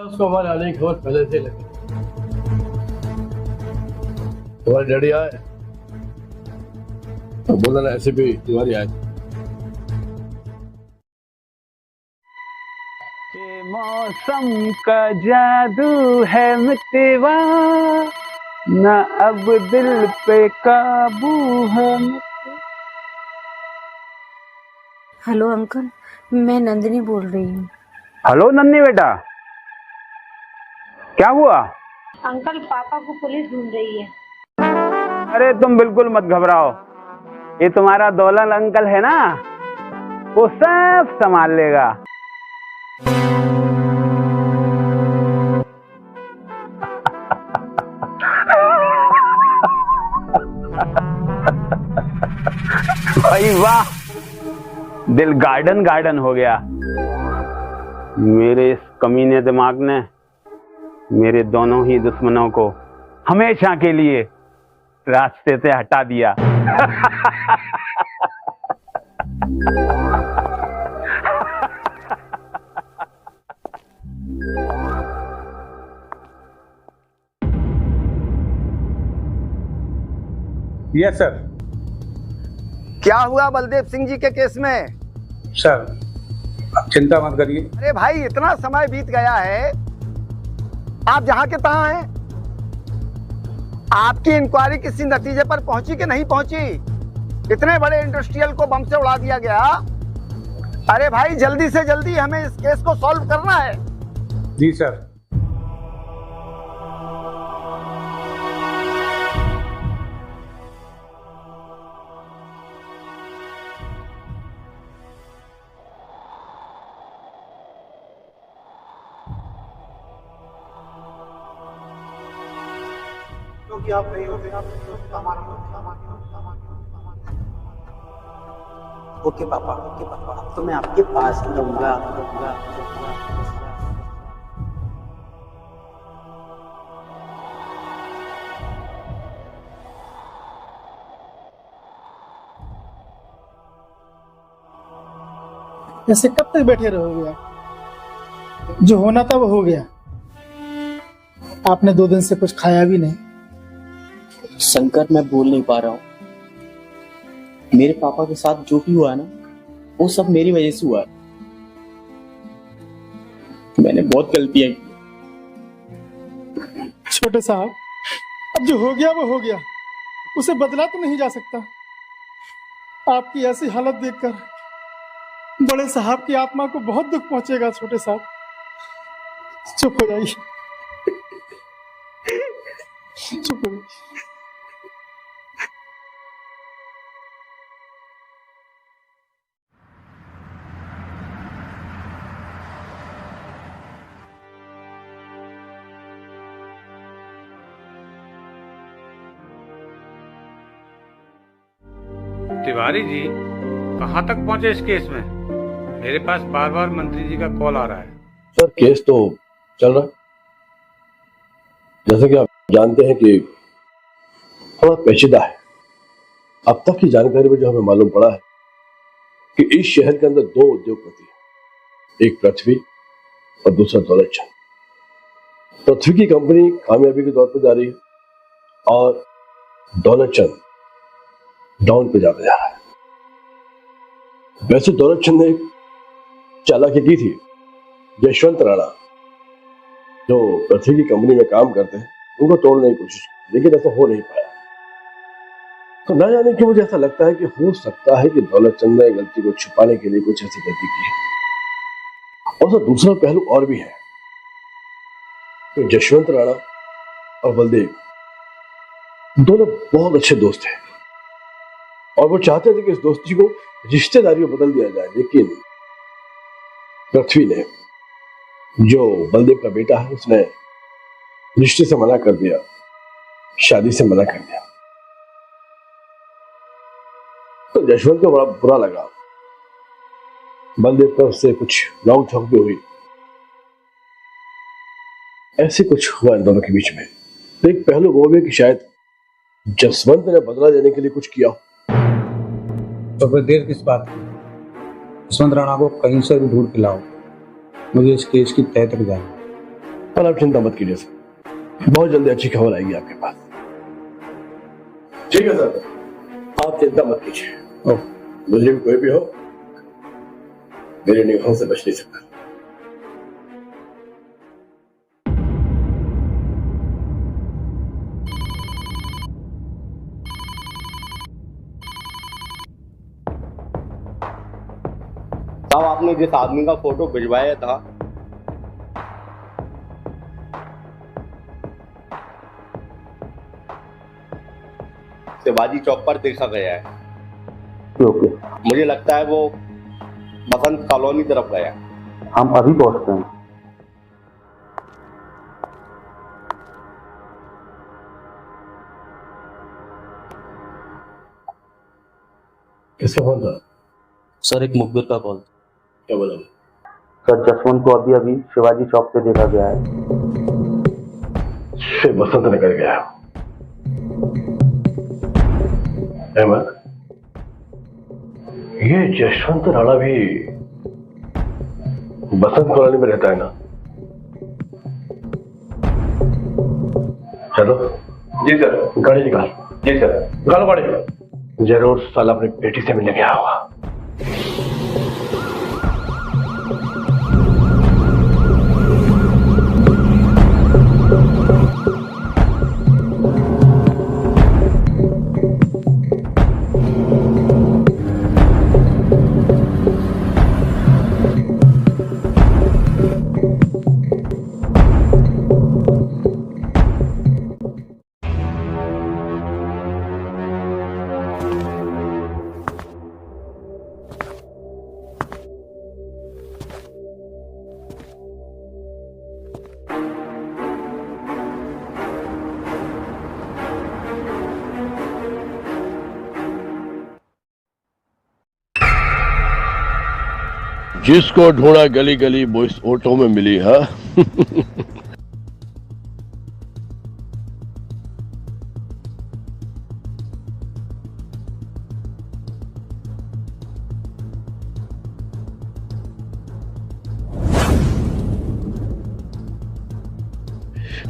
उसको हमारे आने की खबर पहले से लगी। तुम्हारे डैडी आए तो बोला ना ऐसे भी तिवारी आए। ये मौसम का जादू है मितवा, ना अब दिल पे काबू है। हेलो अंकल, मैं नंदिनी बोल रही हूँ। हेलो नन्नी बेटा, क्या हुआ? अंकल, पापा को पुलिस ढूंढ रही है। अरे तुम बिल्कुल मत घबराओ, ये तुम्हारा दौलत अंकल है ना, वो सब संभाल लेगा। भाई वाह, दिल गार्डन गार्डन हो गया। मेरे इस कमीने दिमाग ने मेरे दोनों ही दुश्मनों को हमेशा के लिए रास्ते से हटा दिया। Yes sir. क्या हुआ बलदेव सिंह जी के केस में? सर आप चिंता मत करिए। अरे भाई, इतना समय बीत गया है, आप जहां के तहां हैं। आपकी इंक्वायरी किसी नतीजे पर पहुंची कि नहीं पहुंची? इतने बड़े इंडस्ट्रियल को बम से उड़ा दिया गया। अरे भाई, जल्दी से जल्दी हमें इस केस को सॉल्व करना है। जी सर। क्योंकि आप नहीं होते, ओके पापा, अब तो मैं आपके पास ही रहूंगा। ऐसे कब तक बैठे रहोगे आप? जो होना था वो हो गया। आपने 2 दिन से कुछ खाया भी नहीं। शंकर, मैं बोल नहीं पा रहा हूँ। मेरे पापा के साथ जो भी हुआ है ना, वो सब मेरी वजह से हुआ है। मैंने बहुत गलतियां की। छोटे साहब, अब जो हो गया वो हो गया, उसे बदला तो नहीं जा सकता। आपकी ऐसी हालत देखकर बड़े साहब की आत्मा को बहुत दुख पहुंचेगा। छोटे साहब, चुप हो जाइए, चुप हो जाइए। तिवारी जी कहाँ तक पहुंचे इस केस में? मेरे पास बार बार मंत्री जी का कॉल आ रहा है। सर केस तो चल रहा है। जैसे कि आप जानते हैं कि थोड़ा पेचीदा है। अब तक की जानकारी में जो हमें मालूम पड़ा है कि इस शहर के अंदर 2 उद्योगपति हैं, एक पृथ्वी और दूसरा दौलतचंद। पृथ्वी की कंपनी कामयाबी के दौर पर जा रही है और दौलतचंद डाउन पे जाता जा रहा है। वैसे दौलतचंद ने एक चालाकी की थी। यशवंत राणा जो पृथ्वी की कंपनी में काम करते हैं, उनको तोड़ने की कोशिश की, लेकिन ऐसा हो नहीं पाया। तो ना जाने क्यों मुझे ऐसा लगता है कि हो सकता है कि दौलतचंद ने गलती को छुपाने के लिए कुछ ऐसी गलती की है। और तो दूसरा पहलू और भी है। तो यशवंत राणा और बलदेव दोनों बहुत अच्छे दोस्त हैं और वो चाहते थे कि इस दोस्ती को रिश्तेदारी में बदल दिया जाए, लेकिन पृथ्वी ने, जो बलदेव का बेटा है, उसने रिश्ते से मना कर दिया, शादी से मना कर दिया। तो यशवंत को बड़ा बुरा लगा। बलदेव पर उससे कुछ नोक झोंक भी हुई। ऐसे कुछ हुआ इन दोनों के बीच में। तो एक पहलू वो भी कि शायद जसवंत ने बदला देने के लिए कुछ किया। तो फिर देर किस बात की? जसवंत राणा को कहीं से भी ढूंढ के लाओ। मुझे इस केस की तह तक जाना। पर आप चिंता मत कीजिए सर, बहुत जल्दी अच्छी खबर आएगी आपके पास। ठीक है सर, आप चिंता मत कीजिए। मुझे भी कोई भी हो मेरी निगाहों से बच नहीं सकता। साहब, आपने जिस आदमी का फोटो भिजवाया था शिवाजी चौक पर देखा गया है। ओके, मुझे लगता है वो बसंत कॉलोनी तरफ गया। हम अभी पहुंचते हैं। किसका फोन था? सर, एक मुखबिर का कॉल। क्या बोला? सर, जसवंत को अभी अभी शिवाजी चौक पे देखा गया है। से बसंत निकल गया। अहमद, ये जसवंत राणा भी बसंत कॉलोनी में रहता है ना? चलो। जी सर। गाड़ी निकाल। जी सर। निकालो गाड़ी। जरूर साला अपनी बेटी से मिलने गया होगा। जिसको ढूंढा गली गली वो इस ऑटो में मिली है।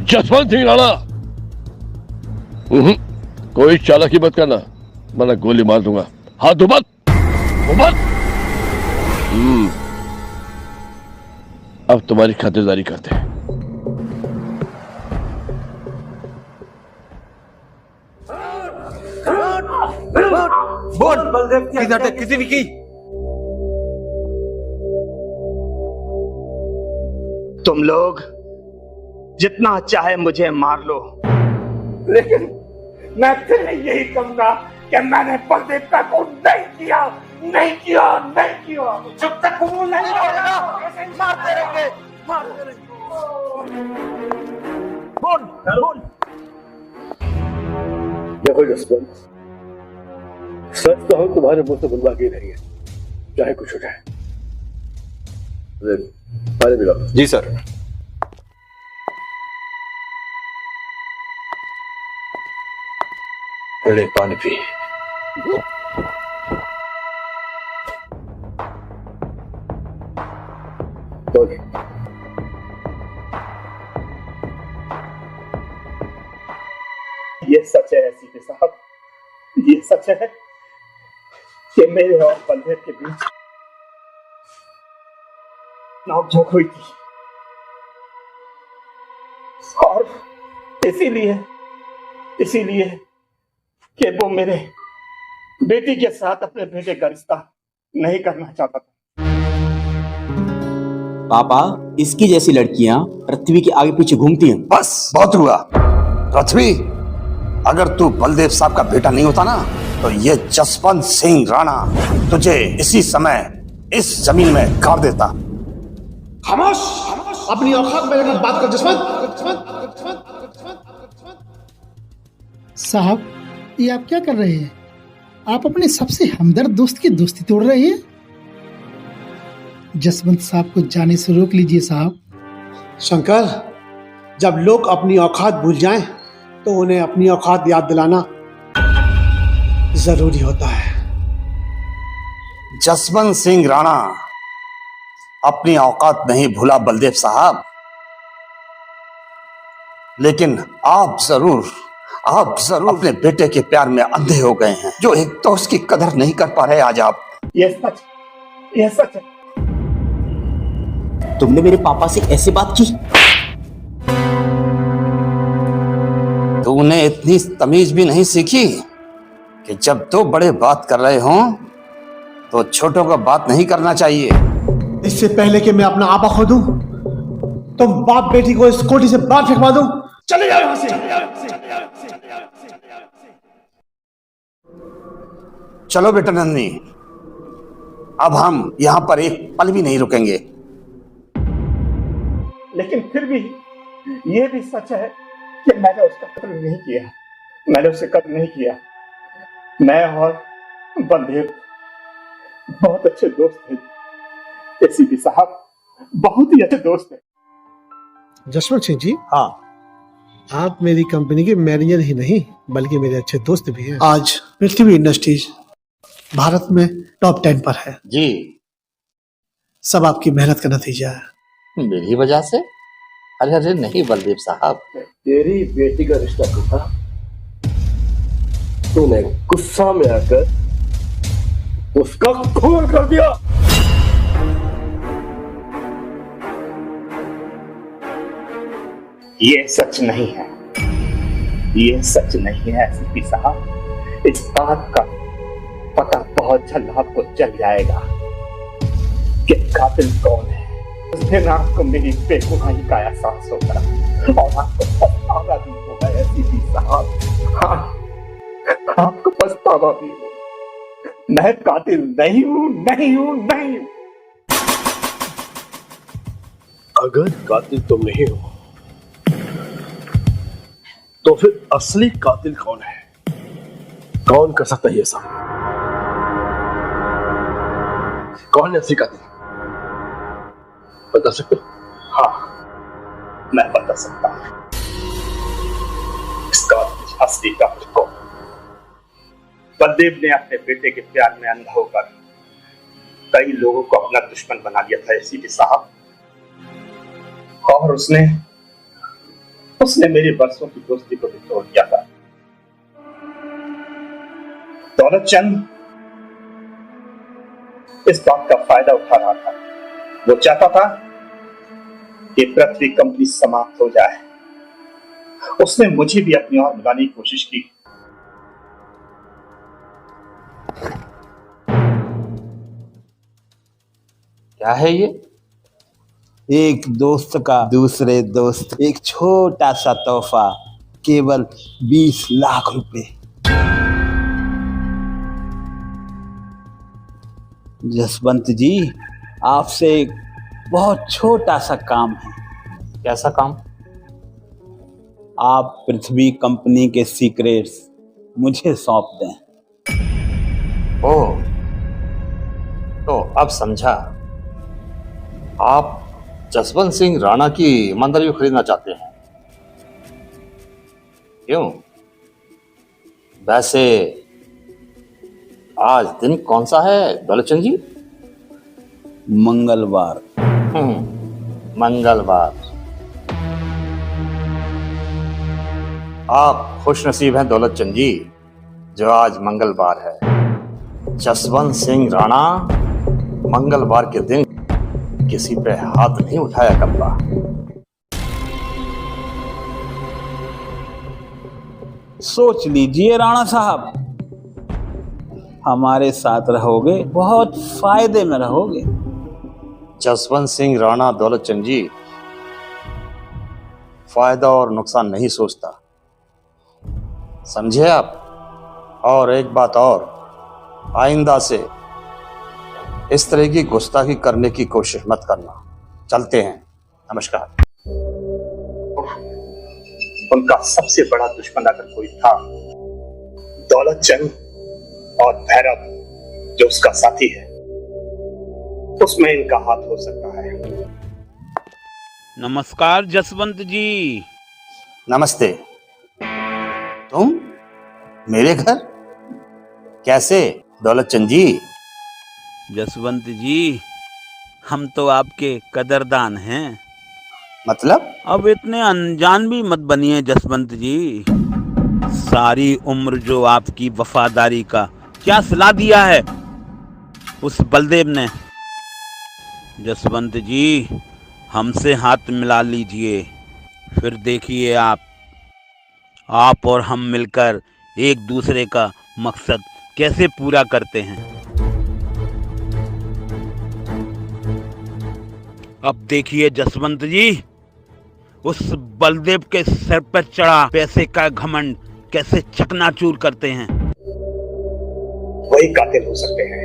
जसवंत सिंह राणा, कोई चालाकी मत करना वरना गोली मार दूंगा। हाथ उमत उमत। अब तुम्हारी खातिरदारी करते हैं। बोल बलदेव किसी भी की। तुम लोग जितना चाहे मुझे मार लो, लेकिन मैं फिर यही कहूंगा कि मैंने बलदेव का खून नहीं किया, नहीं किया, नहीं किया। जब तक कबूल नहीं होगा मारते रहेंगे, मारते रहेंगे। बोल बोल। देखो जसवंत, सच तो हम तुम्हारे मुंह से बुलवा के रहेंगे, चाहे कुछ हो जाए। पानी पिलाओ। जी सर। ले पानी पी। बोल। ये सच है सीपी साहब, ये सच है कि मेरे और बलदेव के बीच नोकझोंक हुई थी, और इसीलिए कि वो मेरे बेटी के साथ अपने बेटे का रिश्ता नहीं करना चाहता था। पापा, इसकी जैसी लड़कियां पृथ्वी के आगे पीछे घूमती हैं। बस बहुत हुआ। पृथ्वी, अगर तू बलदेव साहब का बेटा नहीं होता ना, तो ये जसवंत सिंह राणा तुझे इसी समय इस जमीन में गाड़ देता। खामोश, अपनी औकात में रहकर बात कर जसवंत। साहब, ये आप क्या कर रहे हैं? आप अपने सबसे हमदर्द दोस्त की दोस्ती तोड़ रहे हैं। जसवंत साहब को जाने से रोक लीजिए साहब। शंकर, जब लोग अपनी औकात भूल जाएं, तो उन्हें अपनी औकात याद दिलाना जरूरी होता है। जसवंत सिंह राणा अपनी औकात नहीं भूला बलदेव साहब। लेकिन आप जरूर अपने बेटे के प्यार में अंधे हो गए हैं, जो एक दोस्त की कदर नहीं कर पा रहे आज आप। ये सच है। तुमने मेरे पापा से ऐसे बात की? तूने इतनी तमीज भी नहीं सीखी कि जब दो बड़े बात कर रहे हों तो छोटों को बात नहीं करना चाहिए। इससे पहले कि मैं अपना आपा खो दूं, तुम बाप बेटी को इस कोठी से बाहर फेंकवा दो। चले जाओ यहां से। चलो बेटा नंदनी, अब हम यहां पर एक पल भी नहीं रुकेंगे। लेकिन फिर भी ये भी सच है कि मैंने उसका कत्ल नहीं किया। मैंने उसे कत्ल नहीं किया। मैं और बलदेव बहुत अच्छे दोस्त थे। एसीपी साहब बहुत ही अच्छे दोस्त थे। जसवंत सिंह जी, हाँ, आप मेरी कंपनी के मैनेजर ही नहीं बल्कि मेरे अच्छे दोस्त भी हैं। आज पृथ्वी इंडस्ट्रीज भारत में टॉप 10 पर है जी। सब आपकी मेहनत का नतीजा है। मेरी वजह से? अरे अरे नहीं बलदेव साहब, तेरी बेटी का रिश्ता टूटा, तूने गुस्सा में आकर उसका खून कर दिया। ये सच नहीं है। ये सच नहीं है एसीपी साहब। इस बात का पता बहुत जल्द आपको चल जाएगा कि कातिल कौन है। उस दिन आपको मेरी बेगुनाही का एहसास होगा और आपको पछतावा भी होगा एसीपी साहब। हाँ, आपको पछतावा भी होगा। मैं कातिल नहीं हूं, नहीं हूं, नहीं हूं। अगर कातिल तुम नहीं हो तो फिर असली कातिल कौन है? कौन कर सकता है ये सब? कौन है असली कातिल? बता सकते हो? हाँ, मैं बता सकता हूं। इसका असली कातिल कौन? बलदेव ने अपने बेटे के प्यार में अंधा होकर कई लोगों को अपना दुश्मन बना लिया था एसीपी साहब। और उसने मेरी बरसों की दोस्ती को भी तोड़ दिया था। दौलतचंद इस बात का फायदा उठा रहा था। वो चाहता था कि पृथ्वी कंपनी समाप्त हो जाए। उसने मुझे भी अपनी ओर बुलाने की कोशिश की। क्या है ये? एक दोस्त का दूसरे दोस्त एक छोटा सा तोहफा, केवल 20 लाख रुपए। जसवंत जी, आपसे एक बहुत छोटा सा काम है। कैसा काम? आप पृथ्वी कंपनी के सीक्रेट्स मुझे सौंप दें। ओह, तो अब समझा। आप जसवंत सिंह राणा की ईमानदारी को खरीदना चाहते हैं, क्यों? वैसे आज दिन कौन सा है दौलतचंद जी? मंगलवार। मंगलवार। आप खुशनसीब हैं दौलतचंद जी, जो आज मंगलवार है। जसवंत सिंह राणा मंगलवार के दिन किसी पे हाथ नहीं उठाया करता। सोच लीजिए राणा साहब, हमारे साथ रहोगे बहुत फायदे में रहोगे। जसवंत सिंह राणा दौलतचंद जी फायदा और नुकसान नहीं सोचता, समझे आप? और एक बात और, आइंदा से इस तरह की गुस्ताखी करने की कोशिश मत करना। चलते हैं, नमस्कार। उनका सबसे बड़ा दुश्मन अगर कोई था, दौलतचंद और भैरव जो उसका साथी है, उसमें इनका हाथ हो सकता है। नमस्कार जसवंत जी। नमस्ते। तुम मेरे घर कैसे दौलतचंद जी? जसवंत जी, हम तो आपके कदरदान हैं। मतलब? अब इतने अनजान भी मत बनिए जसवंत जी। सारी उम्र जो आपकी वफादारी का क्या सिला दिया है उस बलदेव ने। जसवंत जी हमसे हाथ मिला लीजिए, फिर देखिए आप और हम मिलकर एक दूसरे का मकसद कैसे पूरा करते हैं। अब देखिए जसवंत जी, उस बलदेव के सिर पर चढ़ा पैसे का घमंड कैसे चकनाचूर करते हैं। वही कातिल हो सकते हैं।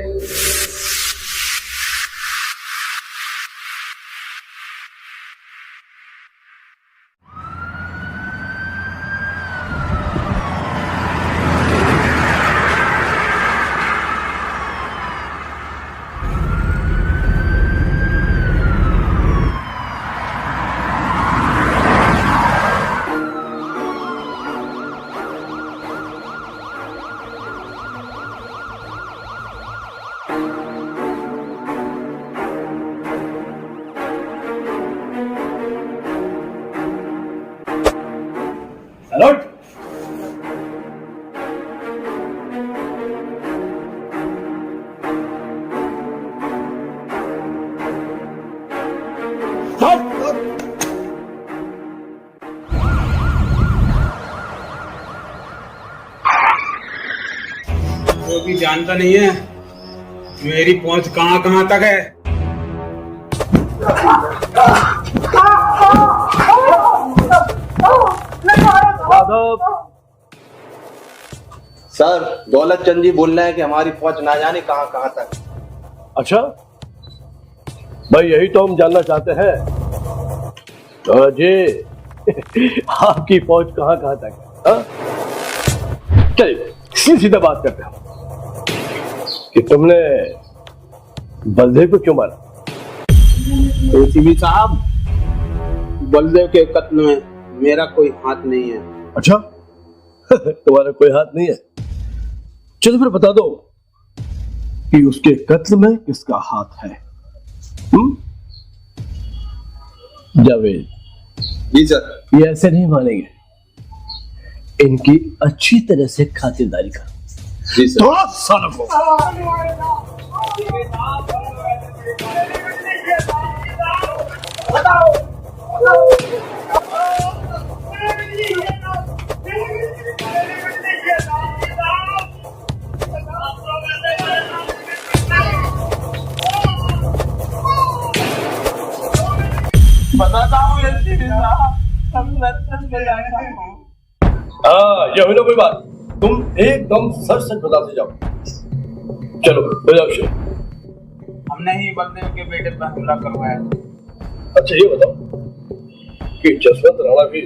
वो भी जानता नहीं है मेरी पहुंच कहां कहां तक है। सर, दौलत चंद जी बोल रहे हैं कि हमारी पहुंच ना जाने कहां कहां तक। अच्छा भाई, यही तो हम जानना चाहते हैं जी। आपकी पहुंच कहां कहां तक है? चलिए सीधा बात करते हैं कि तुमने बलदेव को क्यों मारा? एसीपी साहब, बलदेव के कत्ल में मेरा कोई हाथ नहीं है। अच्छा तुम्हारा कोई हाथ नहीं है? चलो फिर बता दो कि उसके कत्ल में किसका हाथ है। जावेद जी सर। ये ऐसे नहीं मानेंगे, इनकी अच्छी तरह से खातिरदारी करो। जी सर। थोड़ा सालों को बताता हूँ ये हुई ना कोई बात। तुम एकदम सच सच बताते जाओ। चलो बजाओ शेर। हमने ही बलदेव के बेटे पर हमला करवाया। अच्छा ये बताओ कि जसवंत राणा भी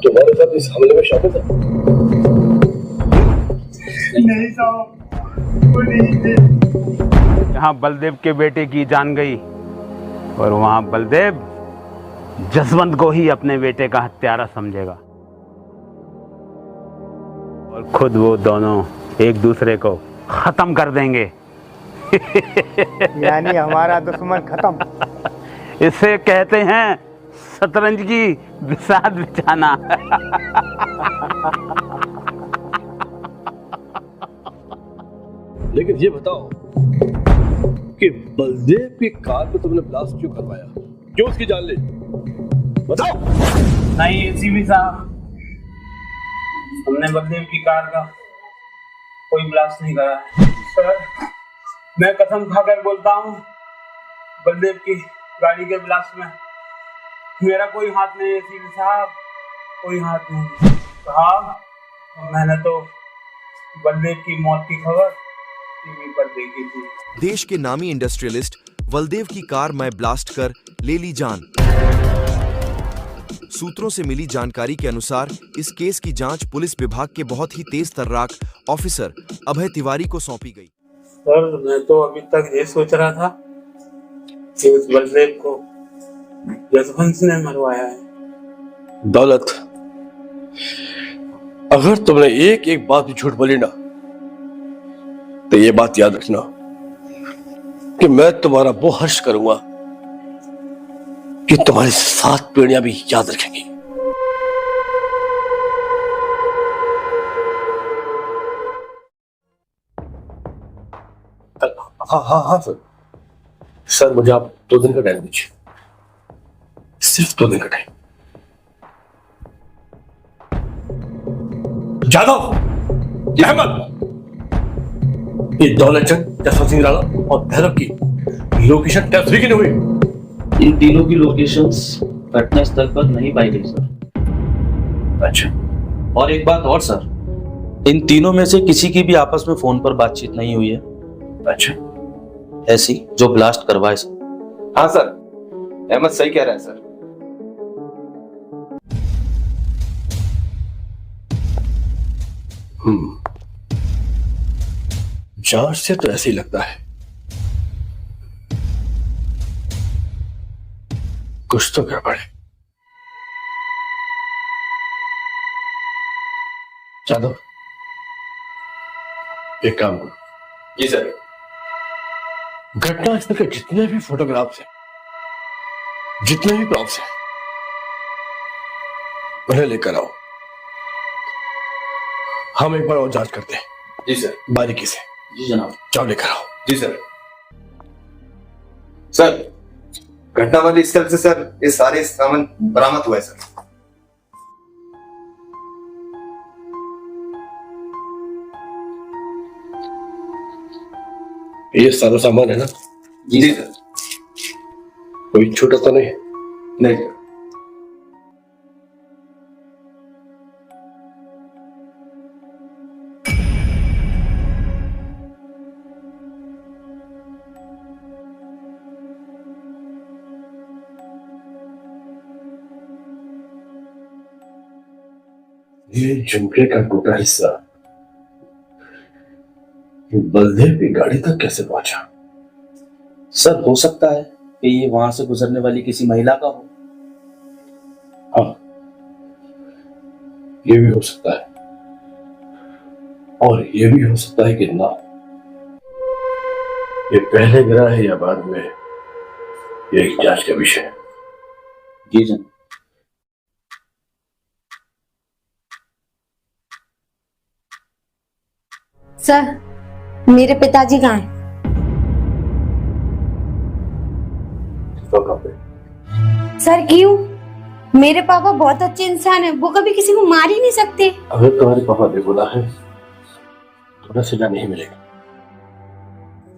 तुम्हारे साथ इस हमले में शामिल था? नहीं साहब, वो नहीं थे। यहाँ बलदेव के बेटे की जान गई और वहाँ बलदेव जसवंत को ही अपने बेटे का हत्यारा समझेगा और खुद वो दोनों एक दूसरे को खत्म कर देंगे। यानी हमारा दुश्मन खत्म। इसे कहते हैं शतरंज की विषाद बिछाना। लेकिन ये बताओ कि बलदेव की कार पे तुमने ब्लास्ट क्यों करवाया? क्यों उसकी जान ली? बताओ। नहीं एसीपी साहब, हमने बलदेव की कार का कोई ब्लास्ट नहीं करा है। सर, मैं कसम खाकर बोलता हूँ, बलदेव की गाड़ी के ब्लास्ट में मेरा कोई हाथ नहीं है एसीपी साहब, कोई हाथ नहीं। साहब, मैंने तो बलदेव की मौत की खबर टीवी पर देखी थी। देश के नामी इंडस्ट्रियलिस्ट बलदेव की कार में ब्लास्ट कर ले ली जान। सूत्रों से मिली जानकारी के अनुसार इस केस की जांच पुलिस विभाग के बहुत ही तेज तर्राक ऑफिसर अभय तिवारी को सौंपी गई। सर, मैं तो अभी तक ये सोच रहा था कि उस बलदेव को जसवंत ने मरवाया है। दौलत, अगर तुमने एक एक बात भी झूठ बोली ना, तो ये बात याद रखना कि मैं तुम्हारा वो हर्ष करूंगा कि तुम्हारी 7 पीढ़ियां भी याद रखेंगी। हाँ सर। सर मुझे आप 2 दिन का टाइम दीजिए, सिर्फ 2 दिन का टाइम। जादव, अहमद, ये दौलतचंद, जसवंत सिंह राणा और भैरव की लोकेशन टेस्ट हुई कि नहीं हुई? इन तीनों की लोकेशंस घटना स्थल पर नहीं पाई गई सर। अच्छा। और एक बात और सर, इन तीनों में से किसी की भी आपस में फोन पर बातचीत नहीं हुई है। अच्छा। ऐसी जो ब्लास्ट करवाए सर। हाँ सर, अहमद सही कह रहा है सर। जांच से तो ऐसे ही लगता है कुछ तो गड़बड़ है। जादव, एक काम करो। जी सर। घटनास्थल के जितने भी फोटोग्राफ्स हैं, जितने भी प्रॉप्स हैं, उन्हें लेकर आओ। हम एक बार और जांच करते हैं। जी सर। बारीकी से। जी जनाब। जाओ लेकर आओ। जी सर। सर, घटना वाली स्थल से सर ये सारे सामान बरामद हुआ है सर। ये सारा सामान है ना? जी सर। कोई छोटा तो नहीं? नहीं सर। ये झुमके का टूटा हिस्सा बलदेव की गाड़ी तक कैसे पहुंचा? सर हो सकता है कि ये वहां से गुजरने वाली किसी महिला का हो। हाँ, ये भी हो सकता है, और ये भी हो सकता है कि ना, ये पहले गिरा है या बाद में, ये एक जांच का विषय है। जी जनाब। सर, मेरे पिताजी कहाँ हैं? सर क्यों? मेरे पापा बहुत अच्छे इंसान हैं, वो कभी किसी को मार ही नहीं सकते। अगर तुम्हारे पापा बेगुनाह है तो उन्हें सजा नहीं मिलेगी।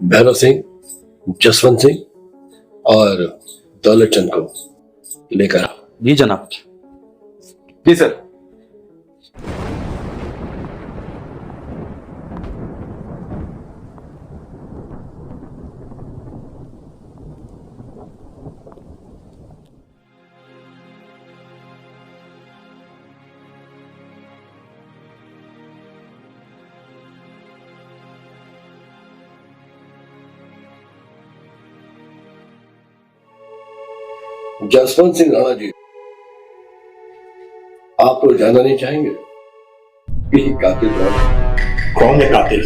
भैरव सिंह, जसवंत सिंह और दौलतचंद को लेकर आओ। जी जनाब। जी सर। जसवंत सिंह राणा जी, आप तो जानना नहीं चाहेंगे कि कातिल कौन है? कौन है कातिल?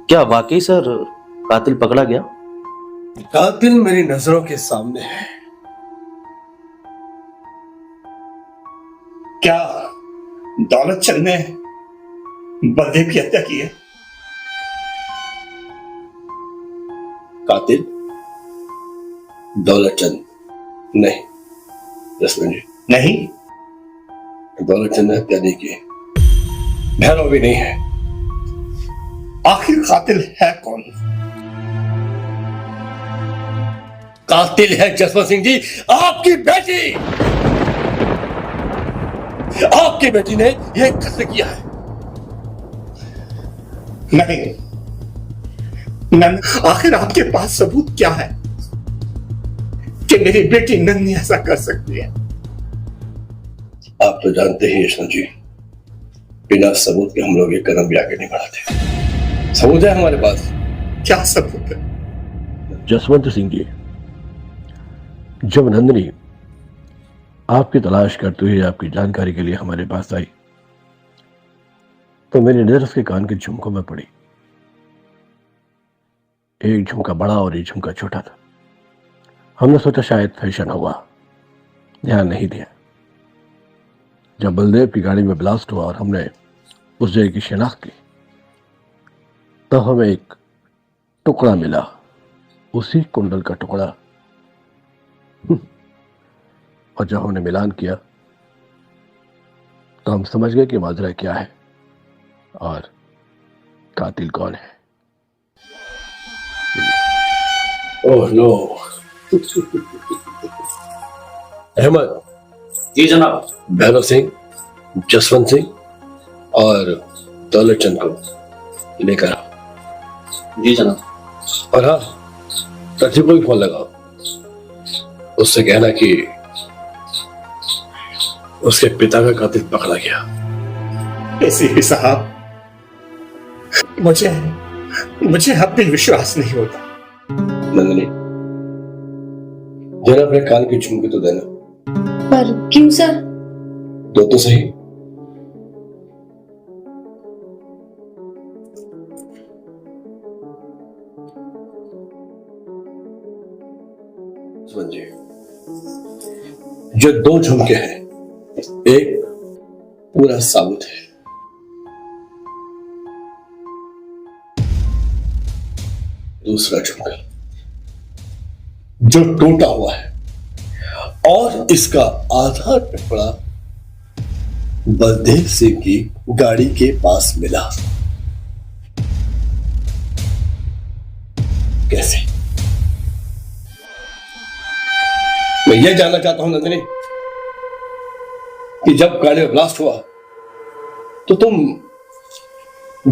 क्या वाकई सर कातिल पकड़ा गया? कातिल मेरी नजरों के सामने है। क्या दौलतचंद ने बलदेव की हत्या की है? कातिल दौलतचंद नहीं, जसवंत जी नहीं, दौलतचंद ने हत्या नहीं की, भैरव भी नहीं है। आखिर कातिल है कौन? कातिल है जसवंत सिंह जी, आपकी बेटी। आपकी बेटी ने यह कत्ल किया है। नहीं, आखिर आपके पास सबूत क्या है कि मेरी बेटी नंदनी ऐसा कर सकती है? आप तो जानते ही यशवंत जी, बिना सबूत के हम लोग एक कदम भी आगे नहीं बढ़ाते। सबूत है हमारे पास। क्या सबूत है? जसवंत सिंह जी, जब नंदनी आपकी तलाश करते हुए आपकी जानकारी के लिए हमारे पास आई तो मेरी नजर उसके कान के झुमकों में पड़ी। एक झुमका बड़ा और एक झुमका छोटा था। हमने सोचा शायद फैशन हुआ, ध्यान नहीं दिया। जब बलदेव की गाड़ी में ब्लास्ट हुआ और हमने उस जगह की शिनाख्त की, तो हमें एक टुकड़ा मिला, उसी कुंडल का टुकड़ा। और जब हमने मिलान किया तो हम समझ गए कि माजरा क्या है और कातिल कौन है। Oh no. अहमद। जी जनाब। भैरव सिंह, जसवंत सिंह और दौलत चंद को लेकर आओ। जी जनाब। और हाँ, रथी को भी फोन लगाओ, उससे कहना कि उसके पिता का कातिल पकड़ा गया। एसीपी साहब, मुझे अब भी विश्वास नहीं होता। नंदिनी, जरा अपने कान की झुमकी तो देना। पर क्यों सर? दो तो सही। समझिए, जो दो झुमके हैं, एक पूरा साबुत है, दूसरा झुमका जो टूटा हुआ है, और इसका आधा टुकड़ा बलदेव सिंह की गाड़ी के पास मिला। कैसे? मैं यह जानना चाहता हूं नंदिनी कि जब गाड़ी में ब्लास्ट हुआ तो तुम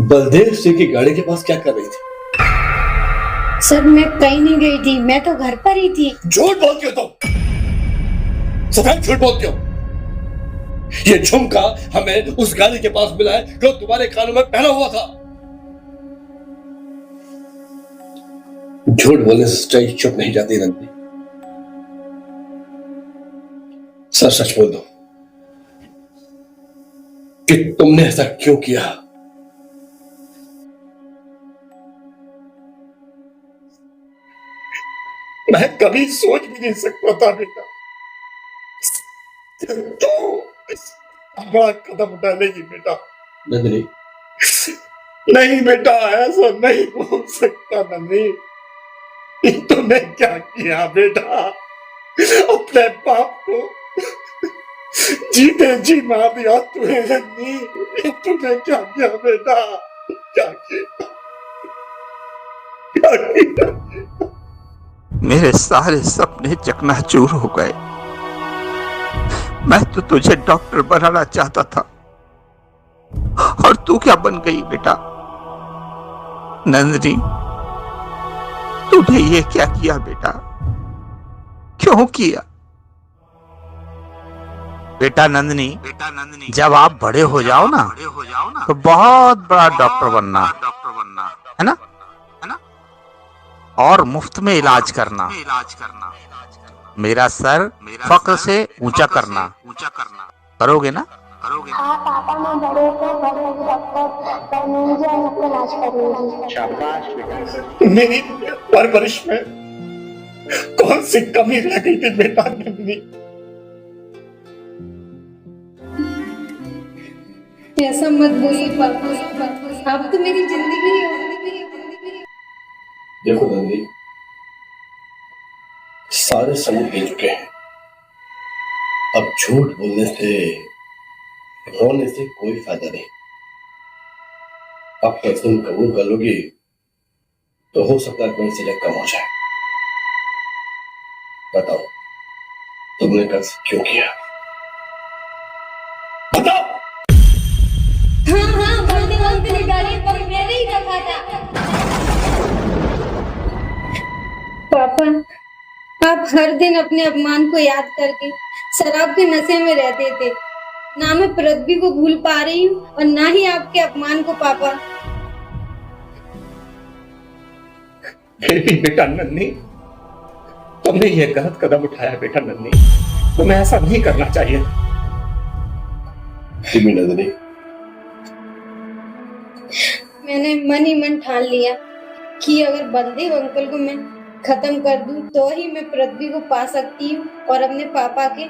बलदेव सिंह की गाड़ी के पास क्या कर रही थी? सर मैं कहीं नहीं गई थी, मैं तो घर पर ही थी। झूठ बोलती हो तुम, सफेद झूठ बोलती हो। ये झुमका हमें उस गाड़ी के पास मिला है जो तुम्हारे कानों में पहना हुआ था। झूठ बोलने से सच्चाई चुप नहीं जाती नंदी। सच सच बोल दो कि तुमने ऐसा क्यों किया। मैं कभी सोच भी नहीं सकता था बेटा तो बड़ा कदम उठालेगी बेटा। नंदिनी, नहीं बेटा, ऐसा नहीं बोल सकता नंदिनी। तूने क्या किया बेटा? अपने बाप को जीते जी मार दिया तूने नंदिनी। तूने क्या किया बेटा? क्या किया? क्या किया? मेरे सारे सपने चकनाचूर हो गए। मैं तो तुझे डॉक्टर बनाना चाहता था और तू क्या बन गई बेटा? नंदिनी, तूने ये क्या किया बेटा? क्यों किया? बेटा नंदिनी, जब आप बड़े हो जाओ ना तो बहुत बड़ा डॉक्टर बनना, है ना? और मुफ्त में इलाज करना, मेरा सर फक्र से ऊंचा करना। करोगे ना? हाँ पापा, मैं बड़े से बड़े डॉक्टर बनूंगी और अपना इलाज करूंगी। शाबाश। मेरी परवरिश में कौन सी कमी रह गई थी बेटा नंदिनी? ऐसा मत बोलिए पापा, अब तो मेरी जिंदगी ही हो। देखो नंदी, सारे सबूत दे चुके हैं। अब झूठ बोलने से, रोने से कोई फायदा नहीं। अब तक तुम कबूल कर लोगी तो हो सकता है कोई सजा कम हो जाए। बताओ, तुमने कर्ज क्यों किया? बताओ। हाँ, बोलते बोलते गाड़ी पर मैंने ही रखा था। पापा, आप हर दिन अपने अपमान को याद करके शराब के नशे में रहते थे। ना मैं पृथ्वी को भूल पा रही हूँ और ना ही आपके अपमान को पापा। फिर भी बेटा नन्नी, तुमने ये गलत कदम उठाया बेटा नन्नी। तुम्हें ऐसा नहीं करना चाहिए। नंदिनी, मैंने मन ही मन ठान लिया कि अगर बलदेव अंकल को मैं खत्म कर दूं तो ही मैं पृथ्वी को पा सकती हूँ और अपने पापा के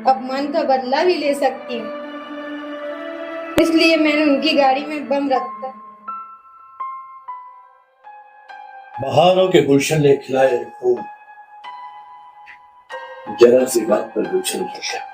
अपमान का बदला भी ले सकती हूँ। इसलिए मैंने उनकी गाड़ी में बम रखा। बहारों के गुलशन ने खिलाए फूल, जरा सी बात पर गुलशन खिला।